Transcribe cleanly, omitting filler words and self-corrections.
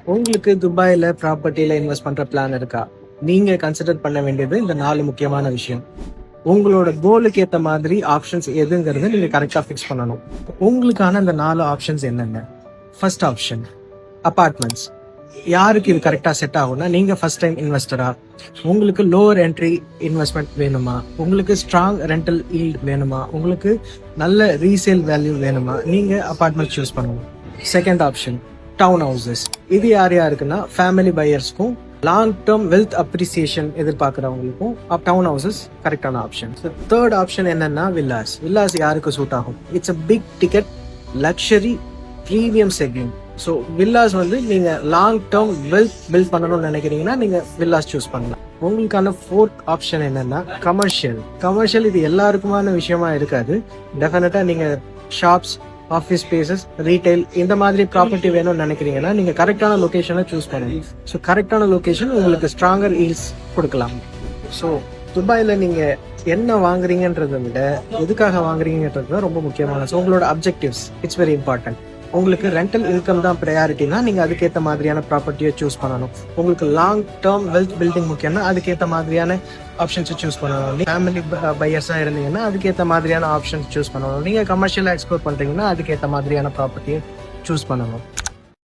உங்களுக்கு துபாயில ப்ராப்பர்ட்டில இன்வெஸ்ட் பண்ற பிளான் இருக்கா? நீங்க கன்சிடர் பண்ண வேண்டியது இந்த 4 முக்கியமான விஷயம். உங்களோட கோலுக்கு ஏத்த மாதிரி ஆப்ஷன்ஸ் எதுங்கிறத நீங்க கரெக்டா ஃபிக்ஸ் பண்ணணும். உங்களுக்கான அந்த 4 ஆப்ஷன்ஸ் என்னென்ன? First option apartments. யாருக்கு இது கரெக்டா செட் ஆகும்னா, நீங்க ஃபர்ஸ்ட் டைம் இன்வெஸ்டரா, உங்களுக்கு லோவர் என்ட்ரி இன்வெஸ்ட்மெண்ட் வேணுமா, உங்களுக்கு ஸ்ட்ராங் ரெண்டல் ஈல்ட் வேணுமா, உங்களுக்கு நல்ல ரீசேல் வேல்யூ வேணுமா, நீங்க அபார்ட்மெண்ட் சூஸ் பண்ணணும். Second option town houses. இது யார் யாருக்குன்னா ஃபேமிலி பையர்ஸ்க்கும் லாங் டேர்ம் வெல்த் அப்ரிசியேஷன் எதிர்பார்க்குறவங்களுக்கும் டவுன் ஹவுசஸ் கரெக்டான ஆப்ஷன். தேர்ட் ஆப்ஷன் என்னன்னா வில்லாஸ். வில்லாஸ் யாருக்கு சூட் ஆகும்? It's a big ticket luxury premium segment. So villas வந்து நீங்க லாங் டேர்ம் வெல்த் பில்ட் பண்ணணும்னு நினைக்கிறீங்கன்னா நீங்க வில்லாஸ் சூஸ் பண்ணலாம். உங்களுக்கான ஃபோர்த் ஆப்ஷன் என்னன்னா கமர்ஷியல். கமர்ஷியல் இது எல்லாருக்குமான விஷயமா இருக்காது. டெஃபினட்டா நீங்க ஷாப்ஸ், ஆஃபீஸ் ஸ்பேசஸ், ரீட்டைல் இந்த மாதிரி ப்ராப்பர்ட்டி வேணும்னு நினைக்கிறீங்கன்னா நீங்க கரெக்டான லொகேஷனை சூஸ் பண்ணணும். ஸோ கரெக்டான லொகேஷன் உங்களுக்கு ஸ்ட்ராங்கர் ஈல்ஸ் கொடுக்கலாம். ஸோ துபாயில நீங்க என்ன வாங்குறீங்கன்றதை விட எதுக்காக வாங்குறீங்கன்றது தான் ரொம்ப முக்கியமான. ஸோ உங்களோட அப்ஜெக்டிவ்ஸ் இட்ஸ் வெரி இம்பார்ட்டன்ட். உங்களுக்கு ரெண்டல் இன்கம் தான் ப்ரையாரிட்டினா நீங்க அதுக்கேற்ற மாதிரியான ப்ராப்பர்ட்டியை சூஸ் பண்ணணும். உங்களுக்கு லாங் டேர்ம் வெல்த் பில்டிங் முக்கியம்னா அதுக்கேற்ற மாதிரியான ஆப்ஷன்ஸை சூஸ் பண்ணணும். ஃபேமிலி பையர்ஸாக இருந்தீங்கன்னா அதுக்கேற்ற மாதிரியான ஆப்ஷன்ஸ் சூஸ் பண்ணணும். நீங்கள் கமர்ஷியலாக எக்ஸ்ப்ளோர் பண்ணுறீங்கன்னா அதுக்கேற்ற மாதிரியான ப்ராப்பர்ட்டியை சூஸ் பண்ணணும்.